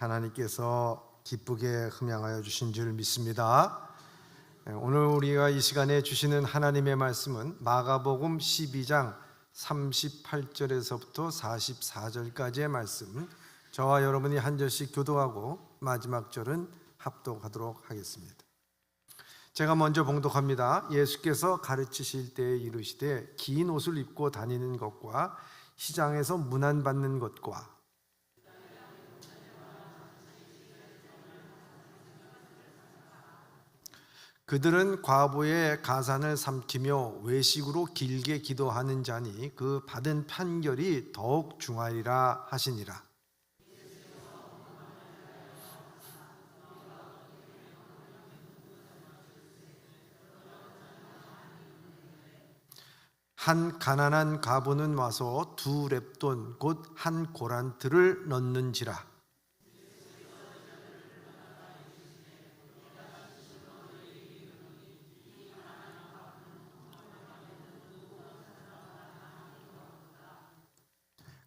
하나님께서 기쁘게 흠양하여 주신 줄 믿습니다. 오늘 우리가 이 시간에 주시는 하나님의 말씀은 마가복음 12장 38절에서부터 44절까지의 말씀, 저와 여러분이 한 절씩 교도하고 마지막 절은 합독하도록 하겠습니다. 제가 먼저 봉독합니다. 예수께서 가르치실 때에 이르시되 긴 옷을 입고 다니는 것과 시장에서 문안받는 것과 그들은 과부의 가산을 삼키며 외식으로 길게 기도하는 자니 그 받은 판결이 더욱 중하리라 하시니라. 한 가난한 과부는 와서 두 렙돈 곧 한 고란트를 넣는지라.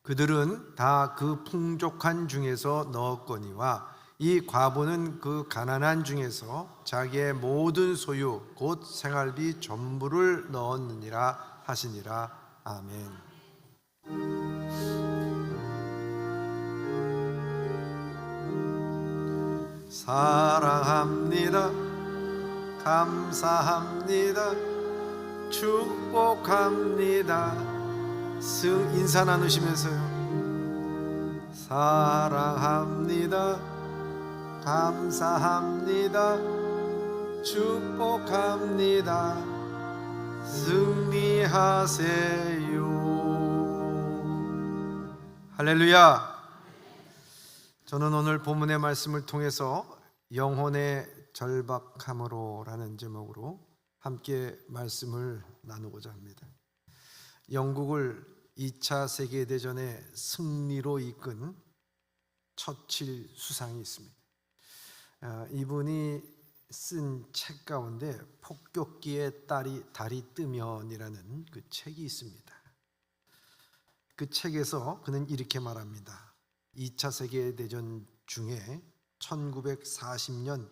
그들은 다 그 풍족한 중에서 넣었거니와 이 과부는 그 가난한 중에서 자기의 모든 소유 곧 생활비 전부를 넣었느니라 하시니라. 아멘. 사랑합니다. 감사합니다. 축복합니다. 인사 나누시면서요. 사랑합니다. 감사합니다. 축복합니다. 승리하세요. 할렐루야. 저는 오늘 본문의 말씀을 통해서 영혼의 절박함으로라는 제목으로 함께 말씀을 나누고자 합니다. 영국을 2차 세계대전의 승리로 이끈 처칠 수상이 있습니다. 이분이 쓴 책 가운데 폭격기의 달이 뜨면이라는 그 책이 있습니다. 그 책에서 그는 이렇게 말합니다. 2차 세계대전 중에 1940년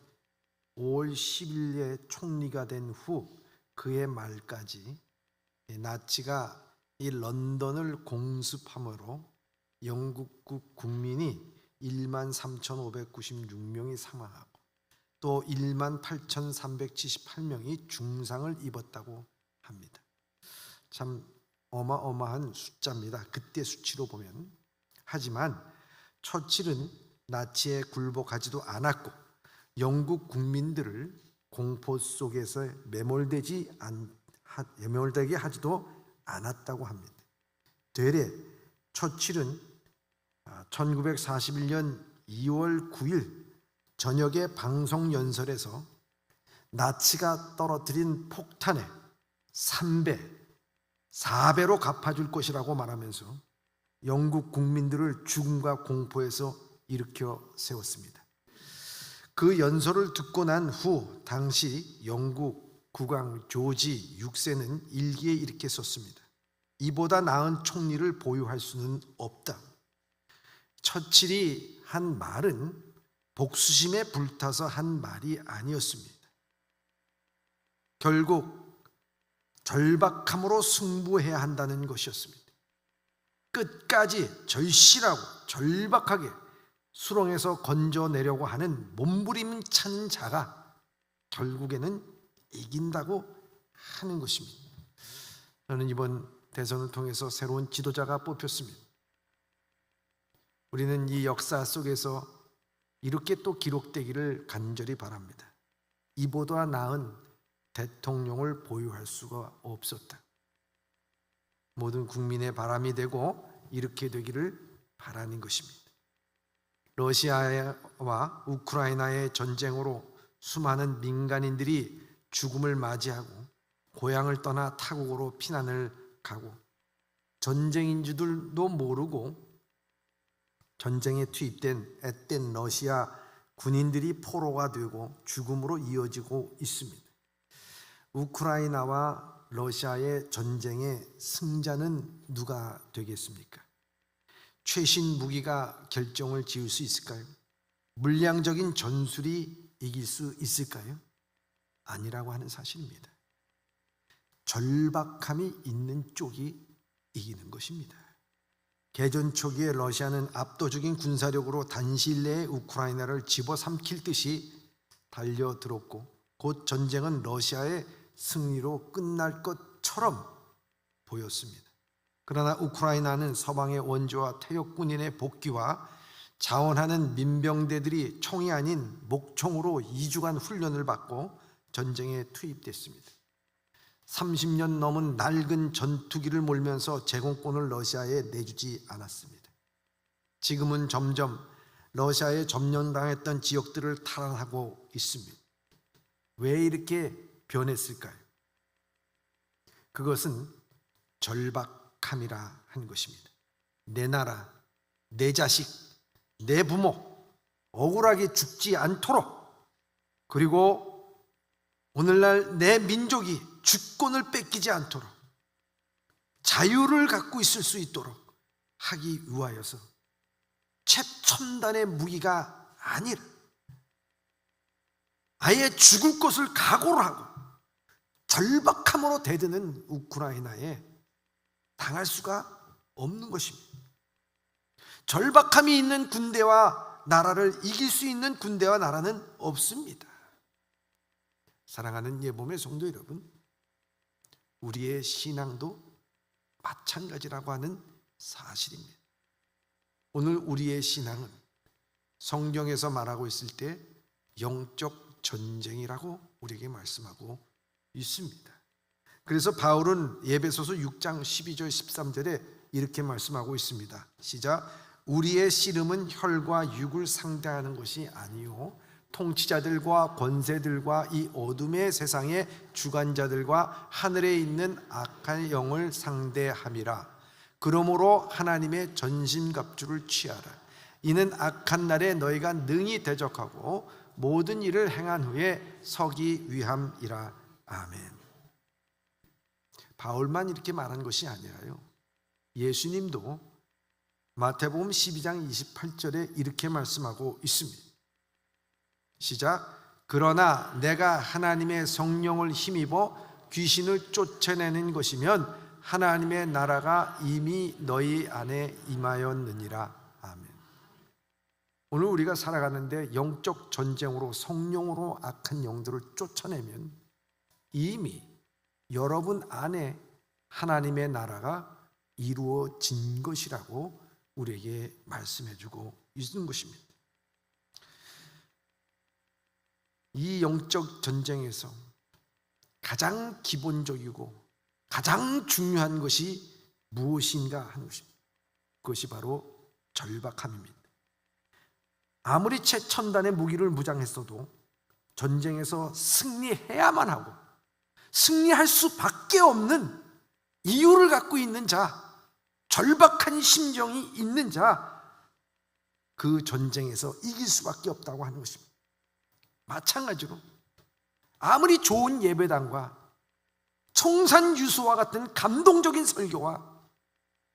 5월 10일에 총리가 된 후 그해 말까지 나치가 이 런던을 공습함으로 영국 국민이 13,596명이 사망하고 또 18,378명이 중상을 입었다고 합니다. 참 어마어마한 숫자입니다. 그때 수치로 보면. 하지만 처칠은 나치에 굴복하지도 않았고 영국 국민들을 공포 속에서 매몰되게 하지도 않았다고 합니다. 되레 처칠은 1941년 2월 9일 저녁에 방송 연설에서 나치가 떨어뜨린 폭탄에 3배, 4배로 갚아줄 것이라고 말하면서 영국 국민들을 죽음과 공포에서 일으켜 세웠습니다. 그 연설을 듣고 난 후 당시 영국 국왕 조지 6세는 일기에 이렇게 썼습니다. 이보다 나은 총리를 보유할 수는 없다. 처칠이 한 말은 복수심에 불타서 한 말이 아니었습니다. 결국 절박함으로 승부해야 한다는 것이었습니다. 끝까지 절실하고 절박하게 수렁에서 건져내려고 하는 몸부림치는 자가 결국에는 이긴다고 하는 것입니다. 저는 이번 대선을 통해서 새로운 지도자가 뽑혔습니다. 우리는 이 역사 속에서 이렇게 또 기록되기를 간절히 바랍니다. 이보다 나은 대통령을 보유할 수가 없었다. 모든 국민의 바람이 되고 이렇게 되기를 바라는 것입니다. 러시아와 우크라이나의 전쟁으로 수많은 민간인들이 죽음을 맞이하고 고향을 떠나 타국으로 피난을 가고 전쟁인 줄도 모르고 전쟁에 투입된 앳된 러시아 군인들이 포로가 되고 죽음으로 이어지고 있습니다. 우크라이나와 러시아의 전쟁의 승자는 누가 되겠습니까? 최신 무기가 결정을 지을 수 있을까요? 물량적인 전술이 이길 수 있을까요? 아니라고 하는 사실입니다. 절박함이 있는 쪽이 이기는 것입니다. 개전 초기에 러시아는 압도적인 군사력으로 단시일 내에 우크라이나를 집어삼킬 듯이 달려들었고 곧 전쟁은 러시아의 승리로 끝날 것처럼 보였습니다. 그러나 우크라이나는 서방의 원조와 퇴역 군인의 복귀와 자원하는 민병대들이 총이 아닌 목총으로 2주간 훈련을 받고 전쟁에 투입됐습니다. 30년 넘은 낡은 전투기를 몰면서 제공권을 러시아에 내주지 않았습니다. 지금은 점점 러시아에 점령당했던 지역들을 탈환하고 있습니다. 왜 이렇게 변했을까요? 그것은 절박함이라 한 것입니다. 내 나라, 내 자식, 내 부모 억울하게 죽지 않도록, 그리고 오늘날 내 민족이 주권을 뺏기지 않도록 자유를 갖고 있을 수 있도록 하기 위하여서 최첨단의 무기가 아니라 아예 죽을 것을 각오를 하고 절박함으로 대드는 우크라이나에 당할 수가 없는 것입니다. 절박함이 있는 군대와 나라를 이길 수 있는 군대와 나라는 없습니다. 사랑하는 예봄의 성도 여러분, 우리의 신앙도 마찬가지라고 하는 사실입니다. 오늘 우리의 신앙은 성경에서 말하고 있을 때 영적 전쟁이라고 우리에게 말씀하고 있습니다. 그래서 바울은 에베소서 6장 12절 13절에 이렇게 말씀하고 있습니다. 시작. 우리의 씨름은 혈과 육을 상대하는 것이 아니요 통치자들과 권세들과 이 어둠의 세상의 주관자들과 하늘에 있는 악한 영을 상대함이라. 그러므로 하나님의 전신갑주를 취하라. 이는 악한 날에 너희가 능히 대적하고 모든 일을 행한 후에 서기 위함이라. 아멘. 바울만 이렇게 말한 것이 아니라요, 예수님도 마태복음 12장 28절에 이렇게 말씀하고 있습니다. 시작. 그러나 내가 하나님의 성령을 힘입어 귀신을 쫓아내는 것이면 하나님의 나라가 이미 너희 안에 임하였느니라. 아멘. 오늘 우리가 살아가는데 영적 전쟁으로 성령으로 악한 영들을 쫓아내면 이미 여러분 안에 하나님의 나라가 이루어진 것이라고 우리에게 말씀해주고 있는 것입니다. 이 영적 전쟁에서 가장 기본적이고 가장 중요한 것이 무엇인가 하는 것입니다. 그것이 바로 절박함입니다. 아무리 최첨단의 무기를 무장했어도 전쟁에서 승리해야만 하고 승리할 수밖에 없는 이유를 갖고 있는 자, 절박한 심정이 있는 자, 그 전쟁에서 이길 수밖에 없다고 하는 것입니다. 마찬가지로 아무리 좋은 예배당과 청산유수와 같은 감동적인 설교와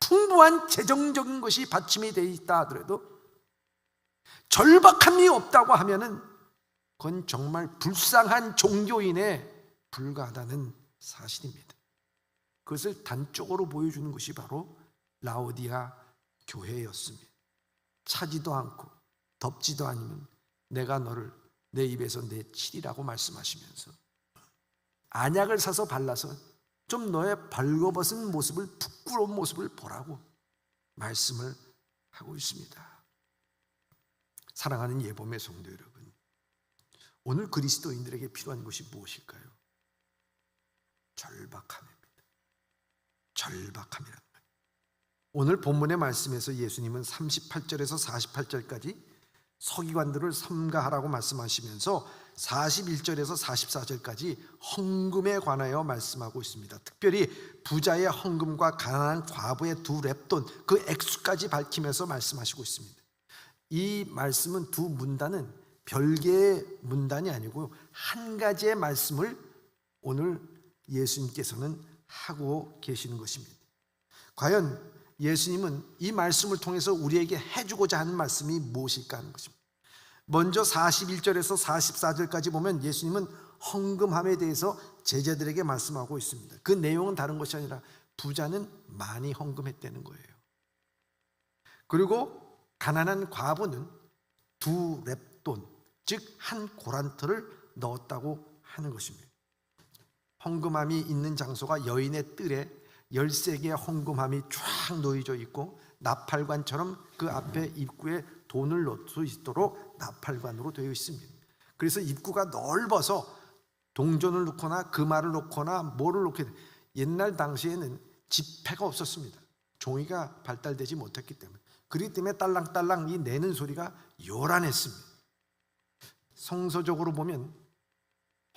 풍부한 재정적인 것이 받침이 되어 있다 하더라도 절박함이 없다고 하면은 그건 정말 불쌍한 종교인에 불과하다는 사실입니다. 그것을 단적으로 보여주는 것이 바로 라오디아 교회였습니다. 차지도 않고 덥지도 않으면 내가 너를 내 입에서 내치리라고 말씀하시면서 안약을 사서 발라서 좀 너의 벌거벗은 모습을, 부끄러운 모습을 보라고 말씀을 하고 있습니다. 사랑하는 예봄의 성도 여러분, 오늘 그리스도인들에게 필요한 것이 무엇일까요? 절박함입니다. 절박함이란 말이에요. 오늘 본문의 말씀에서 예수님은 38절에서 48절까지 서기관들을 삼가하라고 말씀하시면서 41절에서 44절까지 헌금에 관하여 말씀하고 있습니다. 특별히 부자의 헌금과 가난한 과부의 두 렙돈, 그 액수까지 밝히면서 말씀하시고 있습니다. 이 말씀은 두 문단은 별개의 문단이 아니고 한 가지의 말씀을 오늘 예수님께서는 하고 계시는 것입니다. 과연 예수님은 이 말씀을 통해서 우리에게 해주고자 하는 말씀이 무엇일까 하는 것입니다. 먼저 41절에서 44절까지 보면 예수님은 헌금함에 대해서 제자들에게 말씀하고 있습니다. 그 내용은 다른 것이 아니라 부자는 많이 헌금했다는 거예요. 그리고 가난한 과부는 2렙돈, 즉 한 고란트를 넣었다고 하는 것입니다. 헌금함이 있는 장소가 여인의 뜰에 13개의 헌금함이 쫙 놓여져 있고, 나팔관처럼 그 앞에 입구에 돈을 넣을 수 있도록 나팔관으로 되어 있습니다. 그래서 입구가 넓어서 동전을 넣거나 금화를 넣거나 뭐를 넣게 돼. 옛날 당시에는 지폐가 없었습니다. 종이가 발달되지 못했기 때문에. 그렇기 때문에 딸랑딸랑 이 내는 소리가 요란했습니다. 성서적으로 보면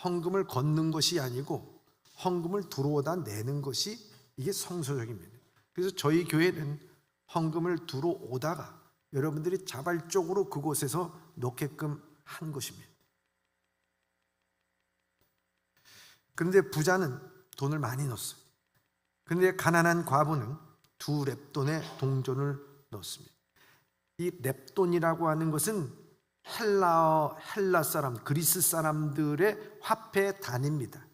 헌금을 걷는 것이 아니고 헌금을 들어오다 내는 것이 이게 성서적입니다. 그래서 저희 교회는 헌금을 들어오다가 여러분들이 자발적으로 그곳에서 놓게끔 한 것입니다. 그런데 부자는 돈을 많이 넣었어요. 그런데 가난한 과부는 2렙돈의 동전을 넣었습니다. 이 렙돈이라고 하는 것은 헬라 사람, 그리스 사람들의 화폐 단위입니다.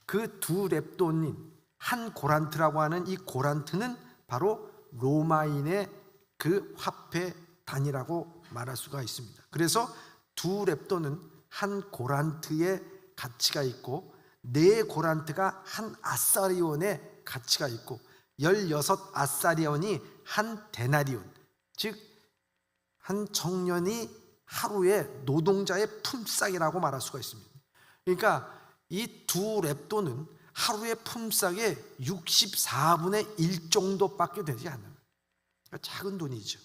그 2렙돈인 한 고란트라고 하는 이 고란트는 바로 로마인의 그 화폐 단위라고 말할 수가 있습니다. 그래서 2렙돈은 한 고란트의 가치가 있고 4고란트가 한 아사리온의 가치가 있고 16아사리온이 한 데나리온, 즉 한 청년이 하루의 노동자의 품삯이라고 말할 수가 있습니다. 그러니까 이 2렙돈은 하루의 품삯의 64분의 1 정도밖에 되지 않아요. 그러니까 작은 돈이죠.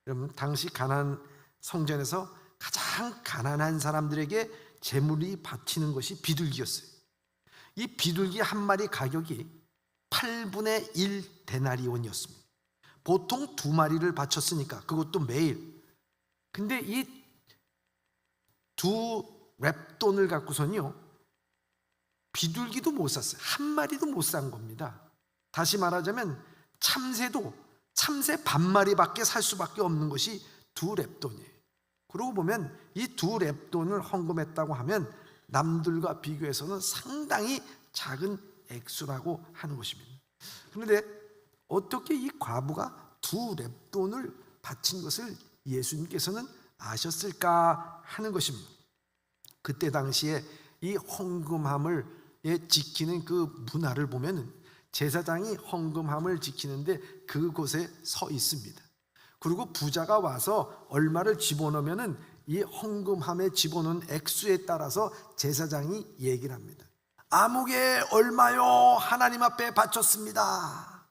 여러분, 당시 가나안 성전에서 가장 가난한 사람들에게 제물이 바치는 것이 비둘기였어요. 이 비둘기 한 마리 가격이 8분의 1 데나리온이었습니다. 보통 2마리를 바쳤으니까, 그것도 매일. 근데 이 2렙돈을 갖고서는요, 비둘기도 못 샀어요. 한 마리도 못 산 겁니다. 다시 말하자면 참새 반마리밖에 살 수밖에 없는 것이 2렙돈이에요. 그러고 보면 이 2렙돈을 헌금했다고 하면 남들과 비교해서는 상당히 작은 액수라고 하는 것입니다. 그런데 어떻게 이 과부가 2렙돈을 바친 것을 예수님께서는 아셨을까 하는 것입니다. 그때 당시에 이 헌금함을 지키는 그 문화를 보면 제사장이 헌금함을 지키는데 그곳에 서 있습니다. 그리고 부자가 와서 얼마를 집어넣으면 이 헌금함에 집어넣은 액수에 따라서 제사장이 얘기를 합니다. 아무개 얼마요? 하나님 앞에 바쳤습니다.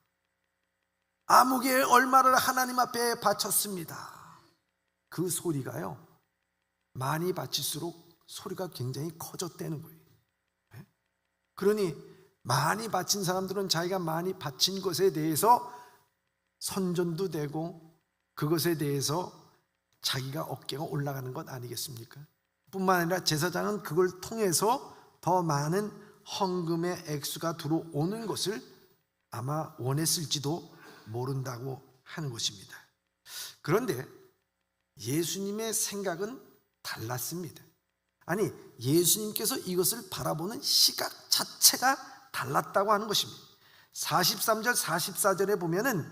아무개 얼마를 하나님 앞에 바쳤습니다. 그 소리가요, 많이 바칠수록 소리가 굉장히 커졌다는 거예요. 그러니 많이 바친 사람들은 자기가 많이 바친 것에 대해서 선전도 되고 그것에 대해서 자기가 어깨가 올라가는 것 아니겠습니까? 뿐만 아니라 제사장은 그걸 통해서 더 많은 헌금의 액수가 들어오는 것을 아마 원했을지도 모른다고 하는 것입니다. 그런데 예수님의 생각은 달랐습니다. 아니, 예수님께서 이것을 바라보는 시각 자체가 달랐다고 하는 것입니다. 43절 44절에 보면은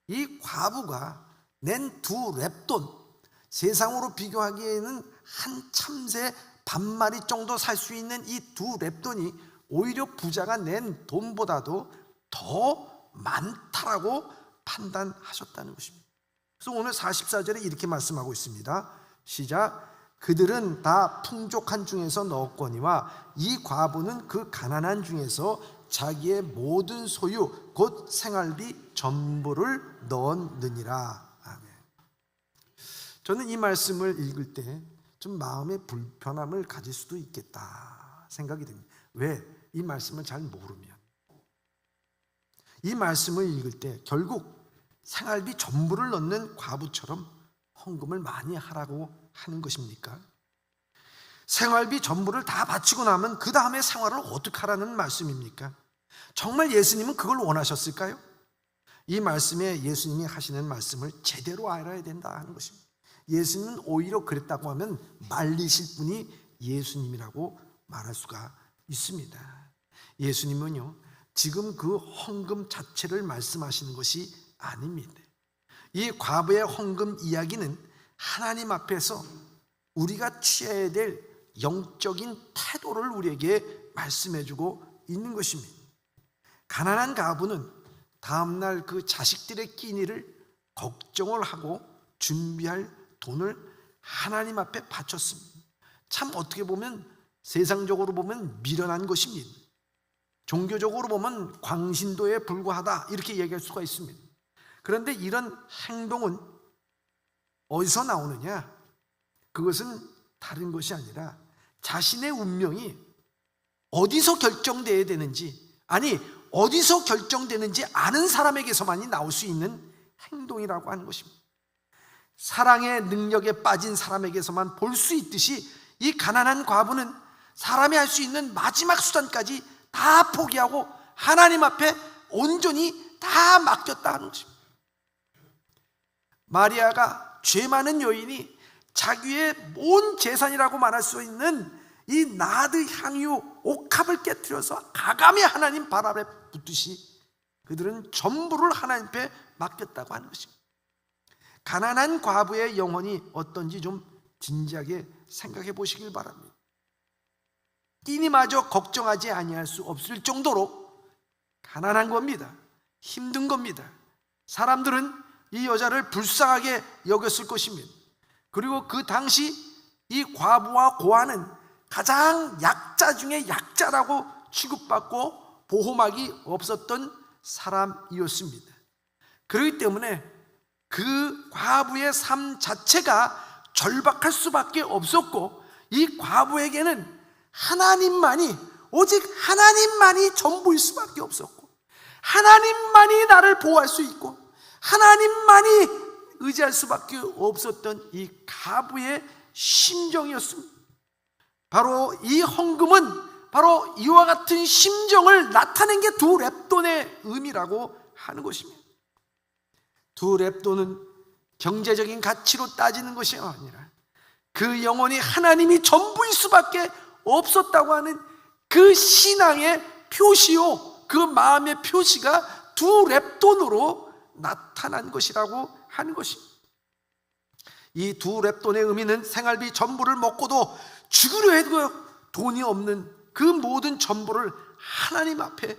이 과부가 낸 2렙돈, 세상으로 비교하기에는 한 참새 반마리 정도 살 수 있는 이 2렙돈이 오히려 부자가 낸 돈보다도 더 많다라고 판단하셨다는 것입니다. 그래서 오늘 44절에 이렇게 말씀하고 있습니다. 시작. 그들은 다 풍족한 중에서 넣었거니와 이 과부는 그 가난한 중에서 자기의 모든 소유 곧 생활비 전부를 넣었느니라. 아멘. 저는 이 말씀을 읽을 때 좀 마음의 불편함을 가질 수도 있겠다 생각이 됩니다. 왜? 이 말씀을 잘 모르면. 이 말씀을 읽을 때 결국 생활비 전부를 넣는 과부처럼 헌금을 많이 하라고 하는 것입니까? 생활비 전부를 다 바치고 나면 그 다음에 생활을 어떻게 하라는 말씀입니까? 정말 예수님은 그걸 원하셨을까요? 이 말씀에 예수님이 하시는 말씀을 제대로 알아야 된다 하는 것입니다. 예수님은 오히려 그랬다고 하면 말리실 분이 예수님이라고 말할 수가 있습니다. 예수님은요, 지금 그 헌금 자체를 말씀하시는 것이 아닙니다. 이 과부의 헌금 이야기는 하나님 앞에서 우리가 취해야 될 영적인 태도를 우리에게 말씀해주고 있는 것입니다. 가난한 과부는 다음날 그 자식들의 끼니를 걱정을 하고 준비할 돈을 하나님 앞에 바쳤습니다. 참 어떻게 보면 세상적으로 보면 미련한 것입니다. 종교적으로 보면 광신도에 불과하다 이렇게 얘기할 수가 있습니다. 그런데 이런 행동은 어디서 나오느냐? 그것은 다른 것이 아니라 자신의 운명이 어디서 결정되어야 되는지, 아니 어디서 결정되는지 아는 사람에게서만이 나올 수 있는 행동이라고 하는 것입니다. 사랑의 능력에 빠진 사람에게서만 볼 수 있듯이 이 가난한 과부는 사람이 할 수 있는 마지막 수단까지 다 포기하고 하나님 앞에 온전히 다 맡겼다 하는 것입니다. 마리아가 죄 많은 여인이 자기의 온 재산이라고 말할 수 있는 이 나드 향유 옥합을 깨뜨려서 가감히 하나님 발 아래 붙듯이 그들은 전부를 하나님 앞에 맡겼다고 하는 것입니다. 가난한 과부의 영혼이 어떤지 좀 진지하게 생각해 보시길 바랍니다. 끼니마저 걱정하지 아니할 수 없을 정도로 가난한 겁니다. 힘든 겁니다. 사람들은 이 여자를 불쌍하게 여겼을 것입니다. 그리고 그 당시 이 과부와 고아는 가장 약자 중에 약자라고 취급받고 보호막이 없었던 사람이었습니다. 그렇기 때문에 그 과부의 삶 자체가 절박할 수밖에 없었고, 이 과부에게는 하나님만이, 오직 하나님만이 전부일 수밖에 없었고, 하나님만이 나를 보호할 수 있고 하나님만이 의지할 수밖에 없었던 이 과부의 심정이었습니다. 바로 이 헌금은 바로 이와 같은 심정을 나타낸 게 두 렙돈의 의미라고 하는 것입니다. 두 렙돈은 경제적인 가치로 따지는 것이 아니라 그 영혼이 하나님이 전부일 수밖에 없었다고 하는 그 신앙의 표시요, 그 마음의 표시가 두 렙돈으로 나타난 것이라고 하는 것입니다. 이 두 렙돈의 의미는 생활비 전부를 먹고도 죽으려 해도 돈이 없는 그 모든 전부를 하나님 앞에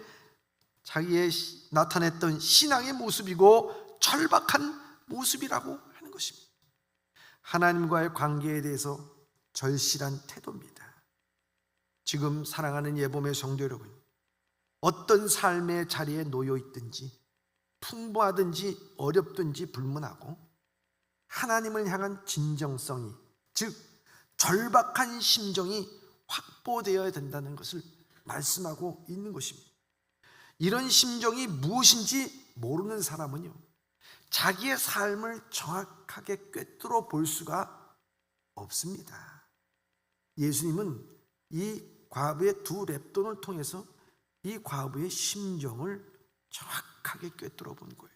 자기의 나타냈던 신앙의 모습이고 절박한 모습이라고 하는 것입니다. 하나님과의 관계에 대해서 절실한 태도입니다. 지금 사랑하는 예봄의 성도 여러분, 어떤 삶의 자리에 놓여 있든지 풍부하든지 어렵든지 불문하고 하나님을 향한 진정성이, 즉 절박한 심정이 확보되어야 된다는 것을 말씀하고 있는 것입니다. 이런 심정이 무엇인지 모르는 사람은요, 자기의 삶을 정확하게 꿰뚫어 볼 수가 없습니다. 예수님은 이 과부의 두 렙돈을 통해서 이 과부의 심정을 정확하게 꿰뚫어 본 거예요.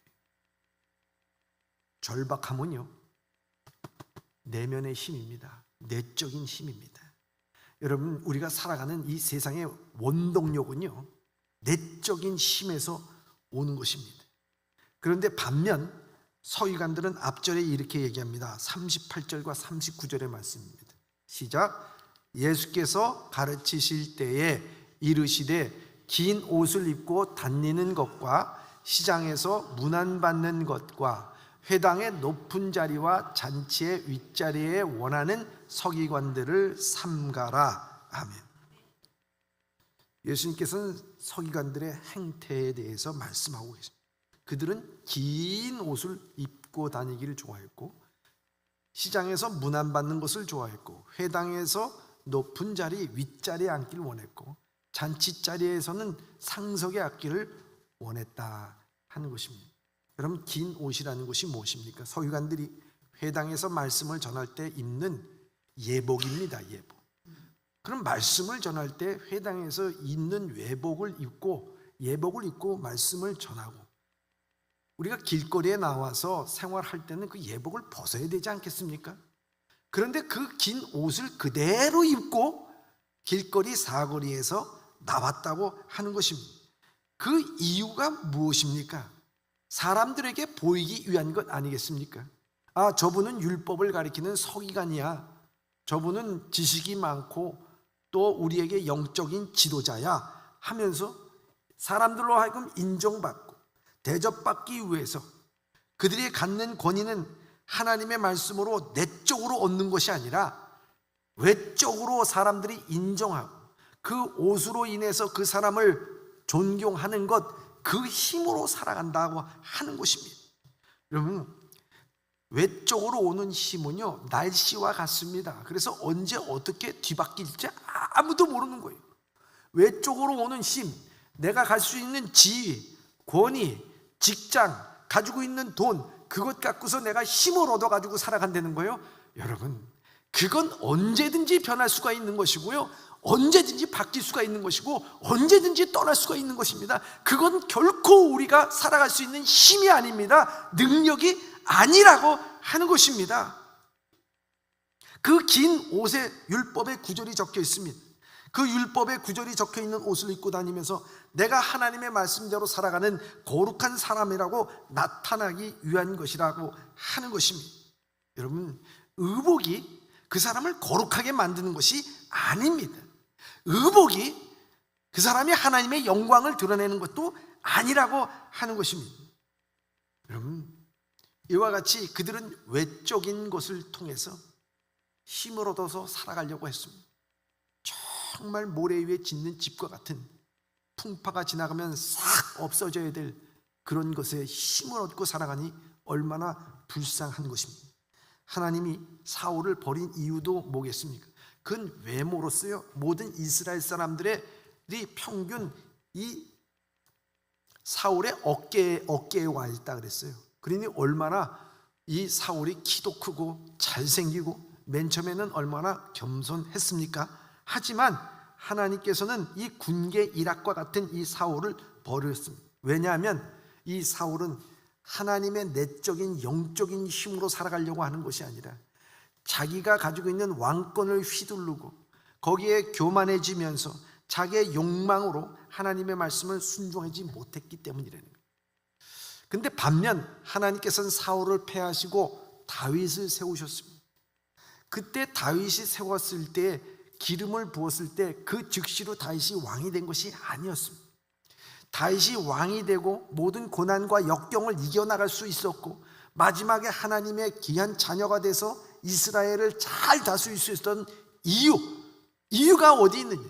절박함은요, 내면의 힘입니다. 내적인 힘입니다. 여러분, 우리가 살아가는 이 세상의 원동력은요, 내적인 힘에서 오는 것입니다. 그런데 반면 서기관들은 앞절에 이렇게 얘기합니다. 38절과 39절의 말씀입니다. 시작. 예수께서 가르치실 때에 이르시되 긴 옷을 입고 다니는 것과 시장에서 문안받는 것과 회당의 높은 자리와 잔치의 윗자리에 원하는 서기관들을 삼가라. 아멘. 예수님께서는 서기관들의 행태에 대해서 말씀하고 계십니다. 그들은 긴 옷을 입고 다니기를 좋아했고, 시장에서 문안받는 것을 좋아했고, 회당에서 높은 자리 윗자리에 앉기를 원했고, 잔치자리에서는 상석에 앉기를 원했다 하는 것입니다. 그럼 긴 옷이라는 것이 무엇입니까? 서기관들이 회당에서 말씀을 전할 때 입는 예복입니다. 예복. 그럼 말씀을 전할 때 회당에서 입는 외복을 입고, 예복을 입고 말씀을 전하고, 우리가 길거리에 나와서 생활할 때는 그 예복을 벗어야 되지 않겠습니까? 그런데 그 긴 옷을 그대로 입고 길거리 사거리에서 나왔다고 하는 것입니다. 그 이유가 무엇입니까? 사람들에게 보이기 위한 것 아니겠습니까? 아, 저분은 율법을 가리키는 서기관이야. 저분은 지식이 많고 또 우리에게 영적인 지도자야 하면서 사람들로 하여금 인정받고 대접받기 위해서 그들이 갖는 권위는 하나님의 말씀으로 내적으로 얻는 것이 아니라 외적으로 사람들이 인정하고 그 옷으로 인해서 그 사람을 존경하는 것, 그 힘으로 살아간다고 하는 것입니다. 여러분, 외적으로 오는 힘은요 날씨와 같습니다. 그래서 언제 어떻게 뒤바뀔지 아무도 모르는 거예요. 외적으로 오는 힘, 내가 갈 수 있는 지위, 권위, 직장, 가지고 있는 돈, 그것 갖고서 내가 힘을 얻어가지고 살아간다는 거예요. 여러분, 그건 언제든지 변할 수가 있는 것이고요, 언제든지 바뀔 수가 있는 것이고 언제든지 떠날 수가 있는 것입니다. 그건 결코 우리가 살아갈 수 있는 힘이 아닙니다. 능력이 아니라고 하는 것입니다. 그 긴 옷에 율법의 구절이 적혀 있습니다. 그 율법의 구절이 적혀 있는 옷을 입고 다니면서 내가 하나님의 말씀대로 살아가는 거룩한 사람이라고 나타나기 위한 것이라고 하는 것입니다. 여러분, 의복이 그 사람을 거룩하게 만드는 것이 아닙니다. 의복이 그 사람이 하나님의 영광을 드러내는 것도 아니라고 하는 것입니다. 여러분, 이와 같이 그들은 외적인 것을 통해서 힘을 얻어서 살아가려고 했습니다. 정말 모래 위에 짓는 집과 같은, 풍파가 지나가면 싹 없어져야 될 그런 것에 힘을 얻고 살아가니 얼마나 불쌍한 것입니다. 하나님이 사울을 버린 이유도 뭐겠습니까? 그건 외모로서요, 모든 이스라엘 사람들이 평균 이 사울의 어깨에 와 있다 그랬어요. 그러니 얼마나 이 사울이 키도 크고 잘생기고 맨 처음에는 얼마나 겸손했습니까? 하지만 하나님께서는 이 군계 일학과 같은 이 사울을 버렸습니다. 왜냐하면 이 사울은 하나님의 내적인 영적인 힘으로 살아가려고 하는 것이 아니라 자기가 가지고 있는 왕권을 휘두르고 거기에 교만해지면서 자기의 욕망으로 하나님의 말씀을 순종하지 못했기 때문이라는 거예요. 근데 반면 하나님께서는 사울을 패하시고 다윗을 세우셨습니다. 그때 다윗이 세웠을 때, 기름을 부었을 때 그 즉시로 다윗이 왕이 된 것이 아니었습니다. 다윗이 왕이 되고 모든 고난과 역경을 이겨나갈 수 있었고 마지막에 하나님의 귀한 자녀가 돼서 이스라엘을 잘 다스릴 수 있었던 이유가 어디 있느냐?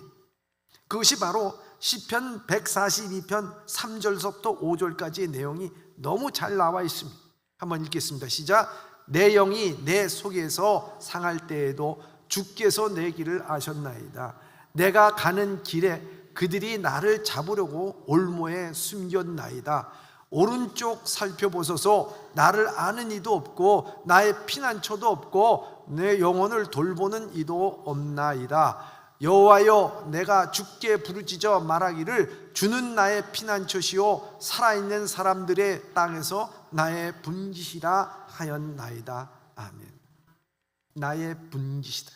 그것이 바로 시편 142편 3절서부터 5절까지의 내용이 너무 잘 나와 있습니다. 한번 읽겠습니다. 시작. 내 영이 내 속에서 상할 때에도 주께서 내 길을 아셨나이다. 내가 가는 길에 그들이 나를 잡으려고 올모에 숨겼나이다. 오른쪽 살펴보소서. 나를 아는 이도 없고 나의 피난처도 없고 내 영혼을 돌보는 이도 없나이다. 여호와여, 내가 주께 부르짖어 말하기를 주는 나의 피난처시요 살아있는 사람들의 땅에서 나의 분깃이라 하였나이다. 아멘. 나의 분깃이다.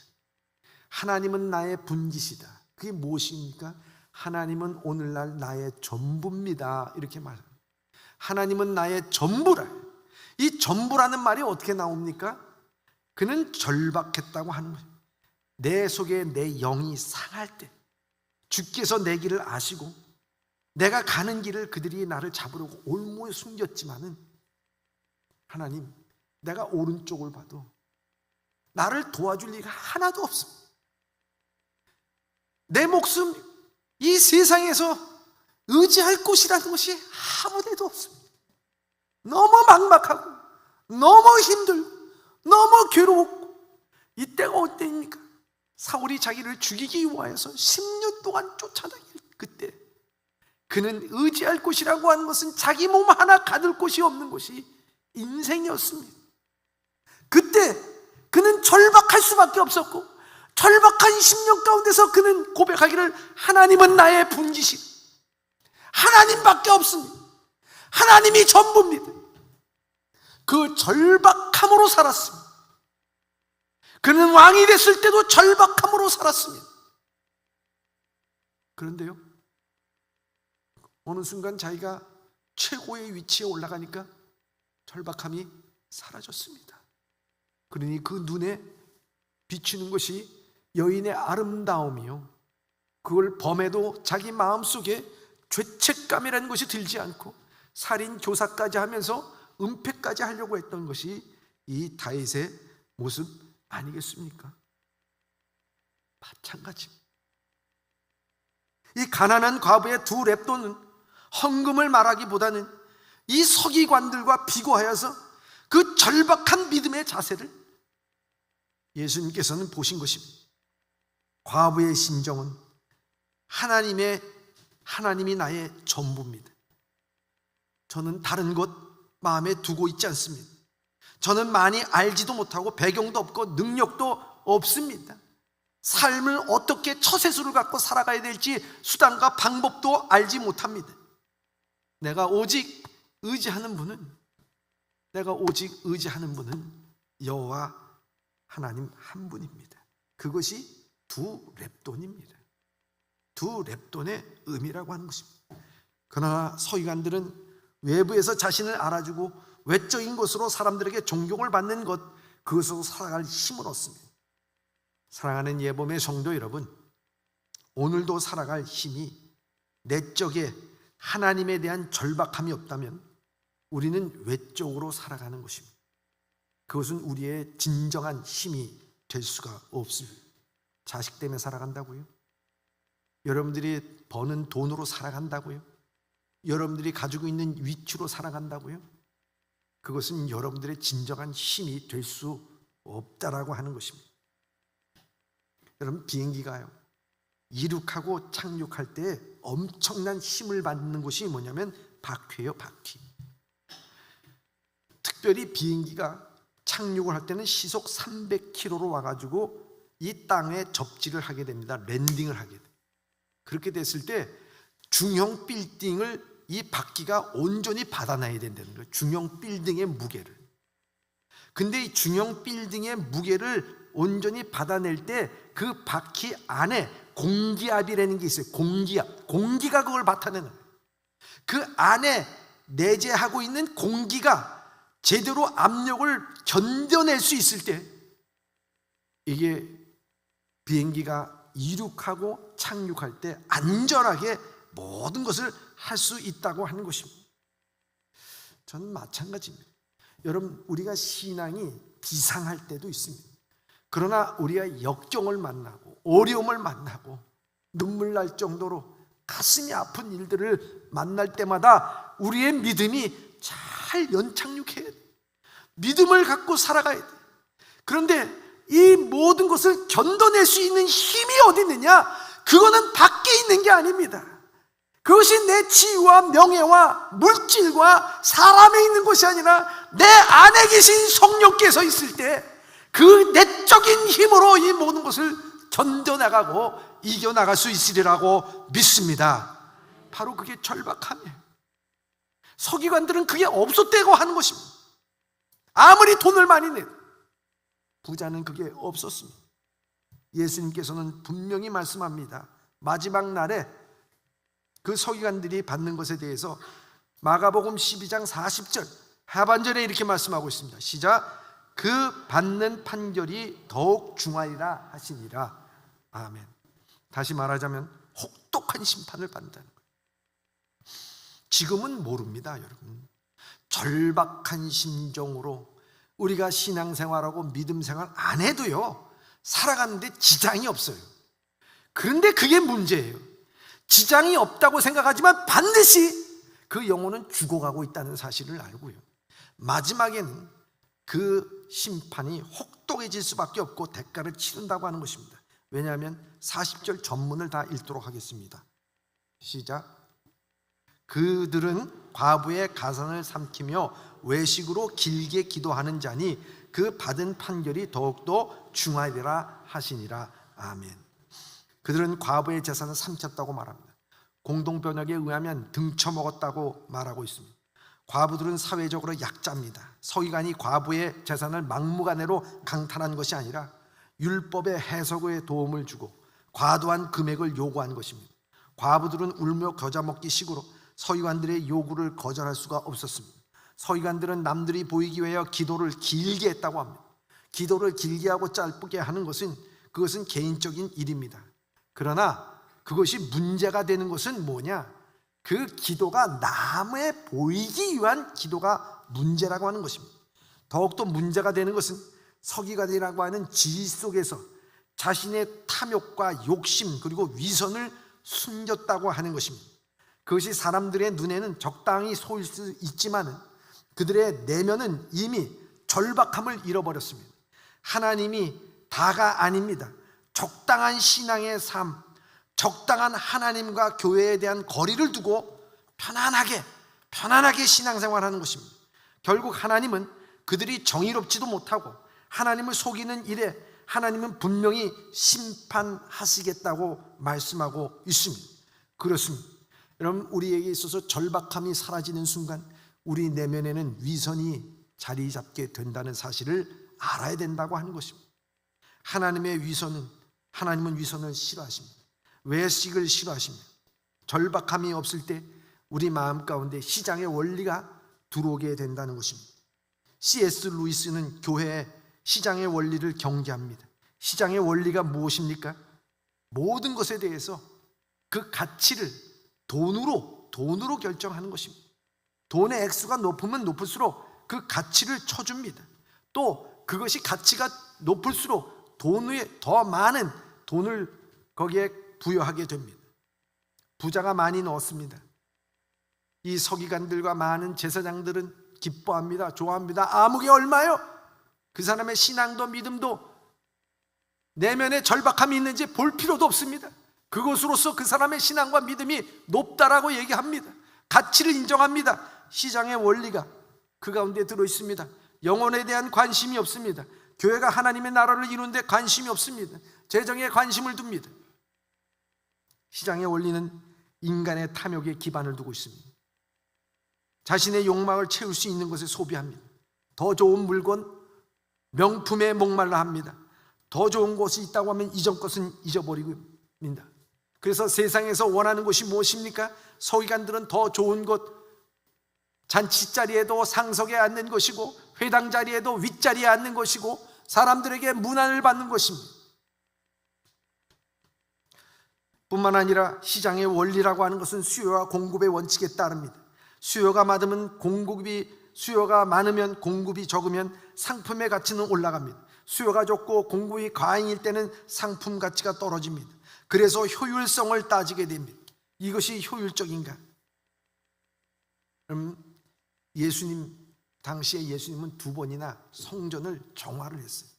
하나님은 나의 분깃이다. 그게 무엇입니까? 하나님은 오늘날 나의 전부입니다. 이렇게 말합니다. 하나님은 나의 전부라. 이 전부라는 말이 어떻게 나옵니까? 그는 절박했다고 하는 거예요. 내 속에 내 영이 상할 때 주께서 내 길을 아시고 내가 가는 길을 그들이 나를 잡으려고 올모에 숨겼지만은 하나님, 내가 오른쪽을 봐도 나를 도와줄 리가 하나도 없습니다. 내 목숨 이 세상에서 의지할 곳이라는 것이 아무데도 없습니다. 너무 막막하고 너무 힘들고 너무 괴로웠고 이때가 어때입니까? 사울이 자기를 죽이기 위하여서 10년 동안 쫓아다닐 그때 그는 의지할 곳이라고 하는 것은 자기 몸 하나 가둘 곳이 없는 것이 인생이었습니다. 그때 그는 절박할 수밖에 없었고 절박한 10년 가운데서 그는 고백하기를 하나님은 나의 분깃이 하나님밖에 없습니다. 하나님이 전부입니다. 그 절박함으로 살았습니다. 그는 왕이 됐을 때도 절박함으로 살았습니다. 그런데요, 어느 순간 자기가 최고의 위치에 올라가니까 절박함이 사라졌습니다. 그러니 그 눈에 비추는 것이 여인의 아름다움이요, 그걸 범해도 자기 마음속에 죄책감이라는 것이 들지 않고 살인 교사까지 하면서 은폐까지 하려고 했던 것이 이 다윗의 모습 아니겠습니까? 마찬가지입니다. 이 가난한 과부의 두 렙돈은 헌금을 말하기보다는 이 서기관들과 비교하여서 그 절박한 믿음의 자세를 예수님께서는 보신 것입니다. 과부의 심정은 하나님이 나의 전부입니다. 저는 다른 것 마음에 두고 있지 않습니다. 저는 많이 알지도 못하고 배경도 없고 능력도 없습니다. 삶을 어떻게 처세술을 갖고 살아가야 될지 수단과 방법도 알지 못합니다. 내가 오직 의지하는 분은 여호와 하나님 한 분입니다. 그것이 두 렙돈입니다. 두 렙돈의 의미라고 하는 것입니다. 그러나 서기관들은 외부에서 자신을 알아주고 외적인 것으로 사람들에게 존경을 받는 것, 그것으로 살아갈 힘을 얻습니다. 사랑하는 예범의 성도 여러분, 오늘도 살아갈 힘이 내적에 하나님에 대한 절박함이 없다면 우리는 외적으로 살아가는 것입니다. 그것은 우리의 진정한 힘이 될 수가 없습니다. 자식 때문에 살아간다고요? 여러분들이 버는 돈으로 살아간다고요? 여러분들이 가지고 있는 위치로 살아간다고요? 그것은 여러분들의 진정한 힘이 될 수 없다라고 하는 것입니다. 여러분, 비행기가요, 이륙하고 착륙할 때 엄청난 힘을 받는 것이 뭐냐면 바퀴예요, 바퀴. 특별히 비행기가 착륙을 할 때는 시속 300km로 와가지고 이 땅에 접지를 하게 됩니다. 랜딩을 하게 돼요. 그렇게 됐을 때 중형 빌딩을 이 바퀴가 온전히 받아놔야 된다는 거예요. 중형 빌딩의 무게를. 근데 이 중형 빌딩의 무게를 온전히 받아낼 때 그 바퀴 안에 공기압이라는 게 있어요. 공기압. 공기가 그걸 받아내는 거예요. 그 안에 내재하고 있는 공기가 제대로 압력을 견뎌낼 수 있을 때 이게 비행기가 이륙하고 착륙할 때 안전하게 모든 것을 할 수 있다고 하는 것입니다. 저는 마찬가지입니다. 여러분, 우리가 신앙이 비상할 때도 있습니다. 그러나 우리가 역경을 만나고 어려움을 만나고 눈물 날 정도로 가슴이 아픈 일들을 만날 때마다 우리의 믿음이 잘 연착륙해야 돼요. 믿음을 갖고 살아가야 돼요. 그런데 이 모든 것을 견뎌낼 수 있는 힘이 어디 있느냐? 그거는 밖에 있는 게 아닙니다. 그것이 내 지위와 명예와 물질과 사람에 있는 것이 아니라 내 안에 계신 성령께서 있을 때 그 내적인 힘으로 이 모든 것을 견뎌나가고 이겨나갈 수 있으리라고 믿습니다. 바로 그게 절박함이에요. 서기관들은 그게 없었다고 하는 것입니다. 아무리 돈을 많이 내도 부자는 그게 없었습니다. 예수님께서는 분명히 말씀합니다. 마지막 날에 그 서기관들이 받는 것에 대해서 마가복음 12장 40절 하반절에 이렇게 말씀하고 있습니다. 시작. 그 받는 판결이 더욱 중하리라 하시니라. 아멘. 다시 말하자면 혹독한 심판을 받는다는 거예요. 지금은 모릅니다, 여러분. 절박한 심정으로 우리가 신앙생활하고 믿음생활 안 해도요, 살아가는데 지장이 없어요. 그런데 그게 문제예요. 지장이 없다고 생각하지만 반드시 그 영혼은 죽어가고 있다는 사실을 알고요, 마지막에는 그 심판이 혹독해질 수밖에 없고 대가를 치른다고 하는 것입니다. 왜냐하면 40절 전문을 다 읽도록 하겠습니다. 시작. 그들은 과부의 가산을 삼키며 외식으로 길게 기도하는 자니 그 받은 판결이 더욱더 중하리라 하시니라. 아멘. 그들은 과부의 재산을 삼켰다고 말합니다. 공동번역에 의하면 등쳐먹었다고 말하고 있습니다. 과부들은 사회적으로 약자입니다. 서기관이 과부의 재산을 막무가내로 강탈한 것이 아니라 율법의 해석에 도움을 주고 과도한 금액을 요구한 것입니다. 과부들은 울며 겨자 먹기 식으로 서기관들의 요구를 거절할 수가 없었습니다. 서기관들은 남들이 보이기 위하여 기도를 길게 했다고 합니다. 기도를 길게 하고 짧게 하는 그것은 개인적인 일입니다. 그러나 그것이 문제가 되는 것은 뭐냐? 그 기도가 남에 보이기 위한 기도가 문제라고 하는 것입니다. 더욱더 문제가 되는 것은 서기관이라고 하는 지위 속에서 자신의 탐욕과 욕심 그리고 위선을 숨겼다고 하는 것입니다. 그것이 사람들의 눈에는 적당히 소일 수 있지만 그들의 내면은 이미 절박함을 잃어버렸습니다. 하나님이 다가 아닙니다. 적당한 신앙의 삶, 적당한 하나님과 교회에 대한 거리를 두고 편안하게 신앙생활하는 것입니다. 결국 하나님은 그들이 정의롭지도 못하고 하나님을 속이는 일에 하나님은 분명히 심판하시겠다고 말씀하고 있습니다. 그렇습니다. 여러분, 우리에게 있어서 절박함이 사라지는 순간 우리 내면에는 위선이 자리 잡게 된다는 사실을 알아야 된다고 하는 것입니다. 하나님은 위선을 싫어하십니다. 외식을 싫어하십니다. 절박함이 없을 때 우리 마음 가운데 시장의 원리가 들어오게 된다는 것입니다. C.S. 루이스는 교회의 시장의 원리를 경계합니다. 시장의 원리가 무엇입니까? 모든 것에 대해서 그 가치를 돈으로 결정하는 것입니다. 돈의 액수가 높으면 높을수록 그 가치를 쳐줍니다. 또 그것이 가치가 높을수록 돈 위에 더 많은 돈을 거기에 부여하게 됩니다. 부자가 많이 넣었습니다. 이 서기관들과 많은 제사장들은 기뻐합니다. 좋아합니다. 아무개 얼마요? 그 사람의 신앙도 믿음도 내면에 절박함이 있는지 볼 필요도 없습니다. 그것으로서 그 사람의 신앙과 믿음이 높다라고 얘기합니다. 가치를 인정합니다. 시장의 원리가 그 가운데 들어있습니다. 영혼에 대한 관심이 없습니다. 교회가 하나님의 나라를 이루는 데 관심이 없습니다. 재정에 관심을 둡니다. 시장의 원리는 인간의 탐욕에 기반을 두고 있습니다. 자신의 욕망을 채울 수 있는 것에 소비합니다. 더 좋은 물건, 명품에 목말라 합니다. 더 좋은 것이 있다고 하면 이전 것은 잊어버립니다. 그래서 세상에서 원하는 것이 무엇입니까? 서기관들은 더 좋은 것, 잔치 자리에도 상석에 앉는 것이고 회당 자리에도 윗자리에 앉는 것이고 사람들에게 문안을 받는 것입니다. 뿐만 아니라 시장의 원리라고 하는 것은 수요와 공급의 원칙에 따릅니다. 수요가 많으면 공급이 적으면 상품의 가치는 올라갑니다. 수요가 적고 공급이 과잉일 때는 상품 가치가 떨어집니다. 그래서 효율성을 따지게 됩니다. 이것이 효율적인가? 그럼 당시에 예수님은 2번이나 성전을 정화를 했어요.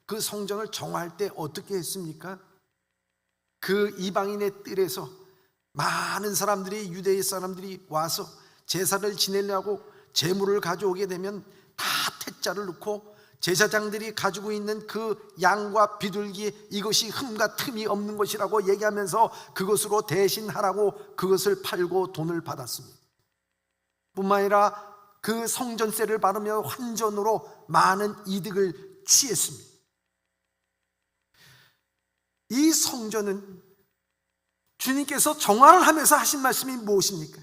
그 성전을 정화할 때 어떻게 했습니까? 그 이방인의 뜰에서 많은 사람들이, 유대의 사람들이 와서 제사를 지내려고 제물을 가져오게 되면 다 태자를 넣고 제사장들이 가지고 있는 그 양과 비둘기, 이것이 흠과 틈이 없는 것이라고 얘기하면서 그것으로 대신하라고 그것을 팔고 돈을 받았습니다. 뿐만 아니라 그 성전세를 받으며 환전으로 많은 이득을 취했습니다. 이 성전은 주님께서 정화를 하면서 하신 말씀이 무엇입니까?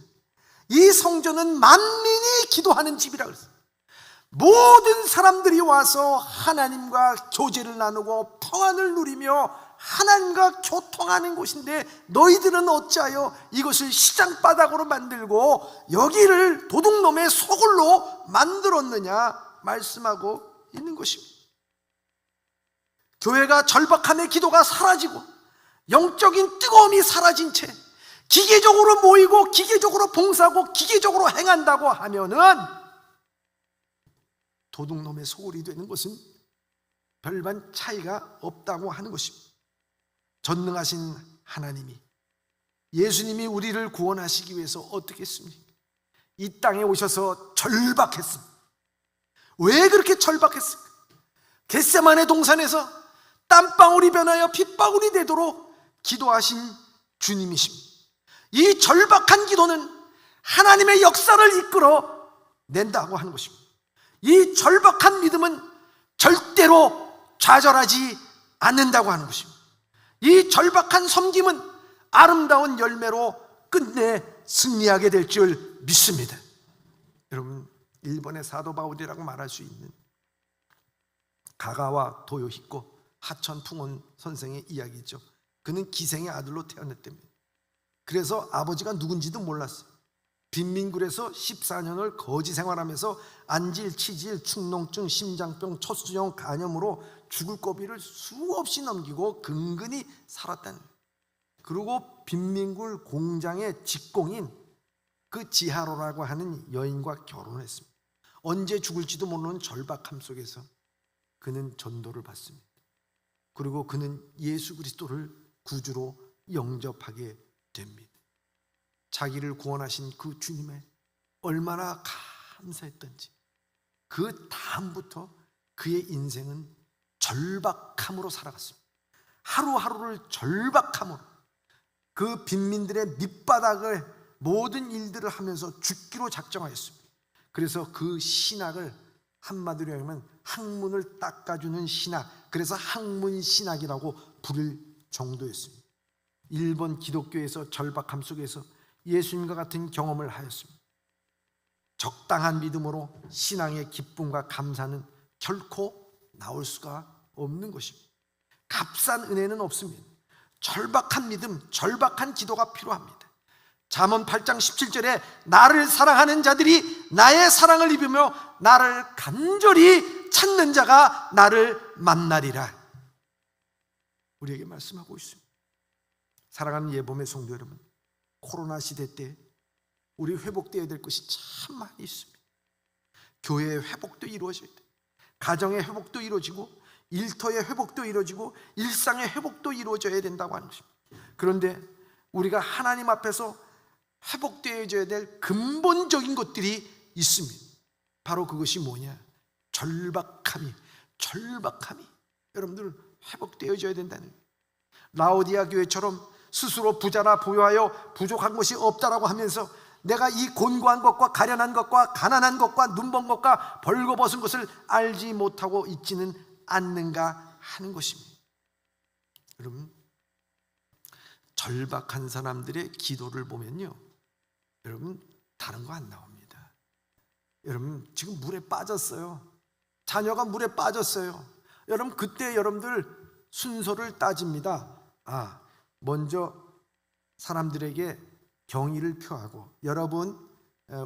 이 성전은 만민이 기도하는 집이라고 했어요. 모든 사람들이 와서 하나님과 교제를 나누고 평안을 누리며 하나님과 교통하는 곳인데 너희들은 어찌하여 이것을 시장바닥으로 만들고 여기를 도둑놈의 소굴로 만들었느냐 말씀하고 있는 것입니다. 교회가 절박함의 기도가 사라지고 영적인 뜨거움이 사라진 채 기계적으로 모이고 기계적으로 봉사하고 기계적으로 행한다고 하면은 도둑놈의 소굴이 되는 것은 별반 차이가 없다고 하는 것입니다. 전능하신 하나님이, 예수님이 우리를 구원하시기 위해서 어떻게 했습니까? 이 땅에 오셔서 절박했습니다. 왜 그렇게 절박했습니까? 겟세마네 동산에서 땀방울이 변하여 핏방울이 되도록 기도하신 주님이십니다. 이 절박한 기도는 하나님의 역사를 이끌어 낸다고 하는 것입니다. 이 절박한 믿음은 절대로 좌절하지 않는다고 하는 것입니다. 이 절박한 섬김은 아름다운 열매로 끝내 승리하게 될 줄 믿습니다. 여러분, 일본의 사도 바울이라고 말할 수 있는 가가와 도요히코 하천 풍원 선생의 이야기죠. 그는 기생의 아들로 태어났답니다. 그래서 아버지가 누군지도 몰랐어요. 빈민굴에서 14년을 거지 생활하면서 안질, 치질, 축농증, 심장병, 척수형 간염으로 죽을 고비를 수없이 넘기고 근근히 살았다는 거예요. 그리고 빈민굴 공장의 직공인 그 지하로라고 하는 여인과 결혼을 했습니다. 언제 죽을지도 모르는 절박함 속에서 그는 전도를 받습니다. 그리고 그는 예수 그리스도를 구주로 영접하게 됩니다. 자기를 구원하신 그 주님에 얼마나 감사했던지, 그 다음부터 그의 인생은 절박함으로 살아갔습니다. 하루하루를 절박함으로, 그 빈민들의 밑바닥을 모든 일들을 하면서 죽기로 작정하였습니다. 그래서 그 신학을 한마디로 하면 학문을 닦아주는 신학, 그래서 학문신학이라고 부를 정도였습니다. 일본 기독교에서 절박함 속에서 예수님과 같은 경험을 하였습니다. 적당한 믿음으로 신앙의 기쁨과 감사는 결코 나올 수가 없는 것입니다. 값싼 은혜는 없습니다. 절박한 믿음, 절박한 기도가 필요합니다. 잠언 8장 17절에 나를 사랑하는 자들이 나의 사랑을 입으며 나를 간절히 찾는 자가 나를 만나리라. 우리에게 말씀하고 있습니다. 사랑하는 예봄의 성도 여러분, 코로나 시대 때 우리 회복되어야 될 것이 참 많이 있습니다. 교회의 회복도 이루어져야 돼. 가정의 회복도 이루어지고, 일터의 회복도 이루어지고, 일상의 회복도 이루어져야 된다고 하는 것입니다. 그런데 우리가 하나님 앞에서 회복되어져야 될 근본적인 것들이 있습니다. 바로 그것이 뭐냐? 절박함이 여러분들 회복되어져야 된다는 거예요. 라오디아 교회처럼 스스로 부자라 부유하여 부족한 것이 없다라고 하면서 내가 이 곤고한 것과 가련한 것과 가난한 것과 눈먼 것과 벌거벗은 것을 알지 못하고 있지는 않는가 하는 것입니다. 여러분, 절박한 사람들의 기도를 보면요, 여러분 다른 거 안 나옵니다. 여러분 지금 물에 빠졌어요. 자녀가 물에 빠졌어요. 여러분 그때 여러분들 순서를 따집니다. 먼저 사람들에게 경의를 표하고, 여러분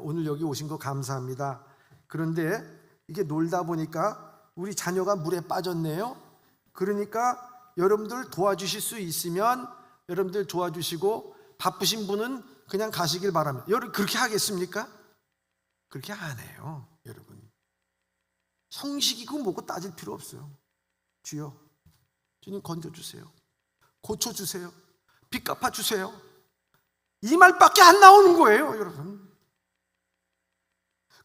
오늘 여기 오신 거 감사합니다. 그런데 이게 놀다 보니까 우리 자녀가 물에 빠졌네요. 그러니까 여러분들 도와주실 수 있으면 여러분들 도와주시고, 바쁘신 분은 그냥 가시길 바랍니다. 여러분 그렇게 하겠습니까? 그렇게 안 해요. 여러분 형식이고 뭐고 따질 필요 없어요. 주여, 주님 건져주세요, 고쳐주세요, 빚 갚아주세요, 이 말밖에 안 나오는 거예요. 여러분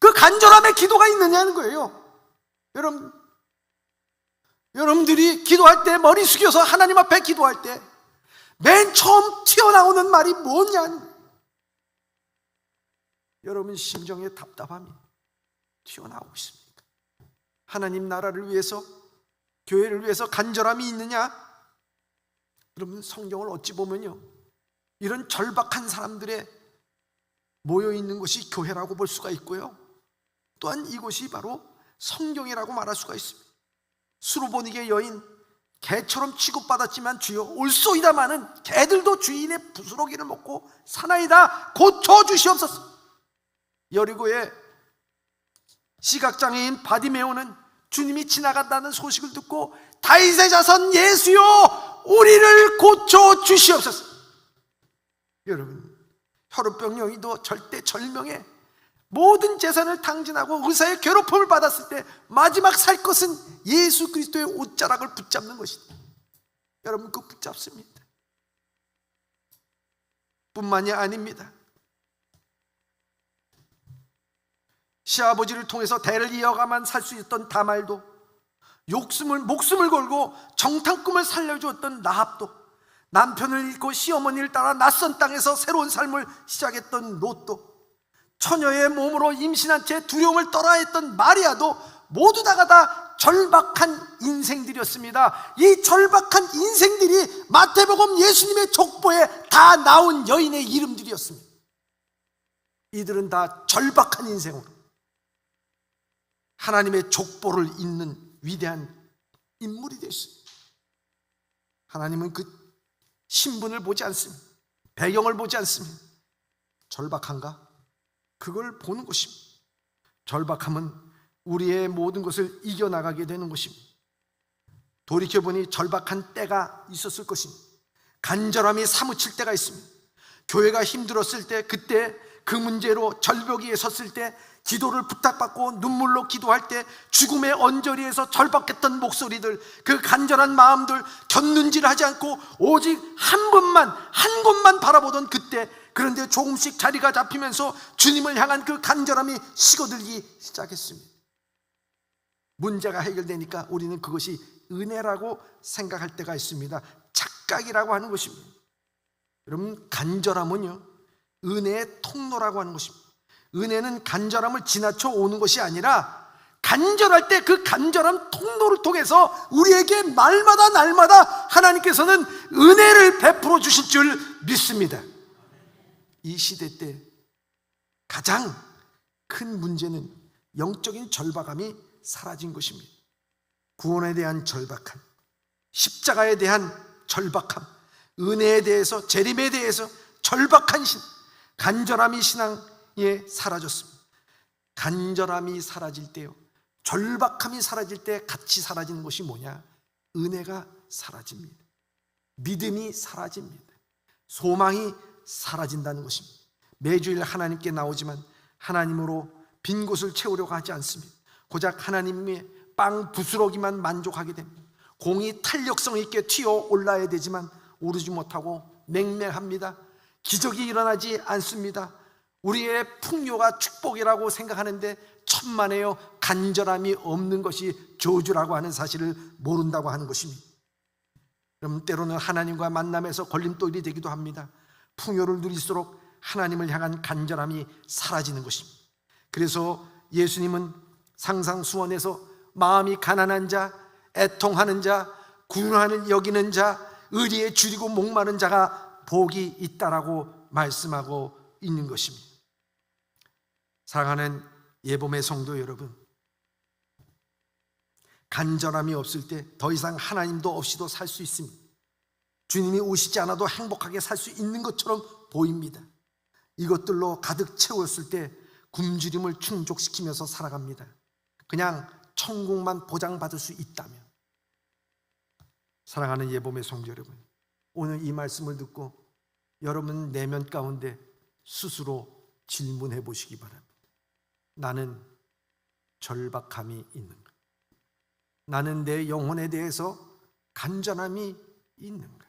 그 간절함의 기도가 있느냐는 거예요. 여러분들이 기도할 때, 머리 숙여서 하나님 앞에 기도할 때 맨 처음 튀어나오는 말이 뭐냐는 거예요. 여러분 심정에 답답함이 튀어나오고 있습니까? 하나님 나라를 위해서, 교회를 위해서 간절함이 있느냐? 여러분 성경을 어찌 보면요, 이런 절박한 사람들의 모여있는 것이 교회라고 볼 수가 있고요, 또한 이곳이 바로 성경이라고 말할 수가 있습니다. 수르보니게 여인, 개처럼 취급받았지만 주여 올소이다마는 개들도 주인의 부스러기를 먹고 사나이다 고쳐주시옵소서. 여리고의 시각장애인 바디메오는 주님이 지나간다는 소식을 듣고 다윗의 자손 예수여 우리를 고쳐주시옵소서. 여러분 혈우병 여인도 절대 절명에 모든 재산을 탕진하고 의사의 괴롭힘을 받았을 때 마지막 살 것은 예수 그리스도의 옷자락을 붙잡는 것이다. 여러분 그거 붙잡습니다. 뿐만이 아닙니다. 시아버지를 통해서 대를 이어가만 살 수 있었던 다말도, 목숨을 걸고 정탐꾼을 살려주었던 라합도, 남편을 잃고 시어머니를 따라 낯선 땅에서 새로운 삶을 시작했던 롯도, 처녀의 몸으로 임신한 채 두려움을 떨어야 했던 마리아도 모두 다 절박한 인생들이었습니다. 이 절박한 인생들이 마태복음 예수님의 족보에 다 나온 여인의 이름들이었습니다. 이들은 다 절박한 인생으로 하나님의 족보를 잇는 위대한 인물이 됐습니다. 하나님은 그 신분을 보지 않습니다. 배경을 보지 않습니다. 절박한가? 그걸 보는 것입니다. 절박함은 우리의 모든 것을 이겨나가게 되는 것입니다. 돌이켜보니 절박한 때가 있었을 것입니다. 간절함이 사무칠 때가 있습니다. 교회가 힘들었을 때, 그때 그 문제로 절벽 위에 섰을 때, 기도를 부탁받고 눈물로 기도할 때 죽음의 언저리에서 절박했던 목소리들, 그 간절한 마음들 곁눈질 하지 않고 오직 한 곳만 바라보던 그때, 그런데 조금씩 자리가 잡히면서 주님을 향한 그 간절함이 식어들기 시작했습니다. 문제가 해결되니까 우리는 그것이 은혜라고 생각할 때가 있습니다. 착각이라고 하는 것입니다. 여러분, 간절함은요, 은혜의 통로라고 하는 것입니다. 은혜는 간절함을 지나쳐 오는 것이 아니라 간절할 때 그 간절함 통로를 통해서 우리에게 날마다 하나님께서는 은혜를 베풀어 주실 줄 믿습니다. 이 시대 때 가장 큰 문제는 영적인 절박함이 사라진 것입니다. 구원에 대한 절박함, 십자가에 대한 절박함, 은혜에 대해서, 재림에 대해서 절박한 간절함이 신앙에 사라졌습니다. 간절함이 사라질 때요, 절박함이 사라질 때 같이 사라지는 것이 뭐냐? 은혜가 사라집니다. 믿음이 사라집니다. 소망이 사라진다는 것입니다. 매주일 하나님께 나오지만 하나님으로 빈 곳을 채우려고 하지 않습니다. 고작 하나님의 빵 부스러기만 만족하게 됩니다. 공이 탄력성 있게 튀어 올라야 되지만 오르지 못하고 맹맹합니다. 기적이 일어나지 않습니다. 우리의 풍요가 축복이라고 생각하는데 천만에요, 간절함이 없는 것이 저주라고 하는 사실을 모른다고 하는 것입니다. 그럼 때로는 하나님과 만남에서 걸림돌이 되기도 합니다. 풍요를 누릴수록 하나님을 향한 간절함이 사라지는 것입니다. 그래서 예수님은 상상수원에서 마음이 가난한 자, 애통하는 자, 궁한을 여기는 자, 의리에 줄이고 목마른 자가 복이 있다라고 말씀하고 있는 것입니다. 사랑하는 예봄의 성도 여러분, 간절함이 없을 때 더 이상 하나님도 없이도 살 수 있습니다. 주님이 오시지 않아도 행복하게 살 수 있는 것처럼 보입니다. 이것들로 가득 채웠을 때 굶주림을 충족시키면서 살아갑니다. 그냥 천국만 보장받을 수 있다면. 사랑하는 예봄의 성도 여러분, 오늘 이 말씀을 듣고 여러분 내면 가운데 스스로 질문해 보시기 바랍니다. 나는 절박함이 있는가? 나는 내 영혼에 대해서 간절함이 있는가?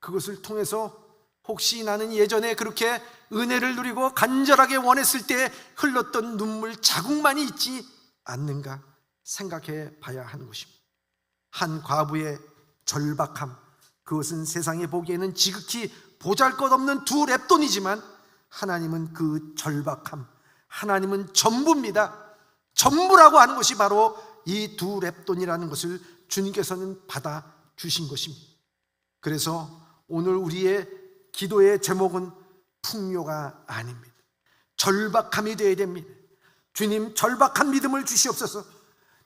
그것을 통해서 혹시 나는 예전에 그렇게 은혜를 누리고 간절하게 원했을 때 흘렀던 눈물 자국만이 있지 않는가 생각해 봐야 하는 것입니다. 한 과부의 절박함, 그것은 세상에 보기에는 지극히 보잘것없는 두 랩돈이지만 하나님은 그 절박함, 하나님은 전부입니다. 전부라고 하는 것이 바로 이 두 랩돈이라는 것을 주님께서는 받아주신 것입니다. 그래서 오늘 우리의 기도의 제목은 풍요가 아닙니다. 절박함이 되어야 됩니다. 주님, 절박한 믿음을 주시옵소서.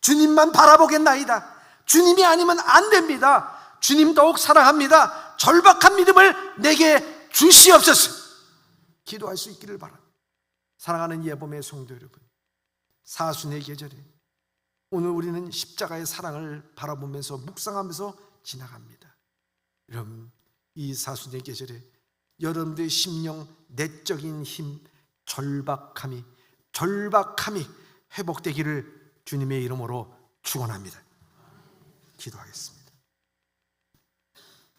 주님만 바라보겠나이다. 주님이 아니면 안 됩니다. 주님 더욱 사랑합니다. 절박한 믿음을 내게 주시옵소서. 기도할 수 있기를 바랍니다. 사랑하는 예봄의 성도 여러분, 사순의 계절에 오늘 우리는 십자가의 사랑을 바라보면서 묵상하면서 지나갑니다. 여러분, 이 사순의 계절에 여러분들의 심령, 내적인 힘, 절박함이 회복되기를 주님의 이름으로 축원합니다. 기도하겠습니다.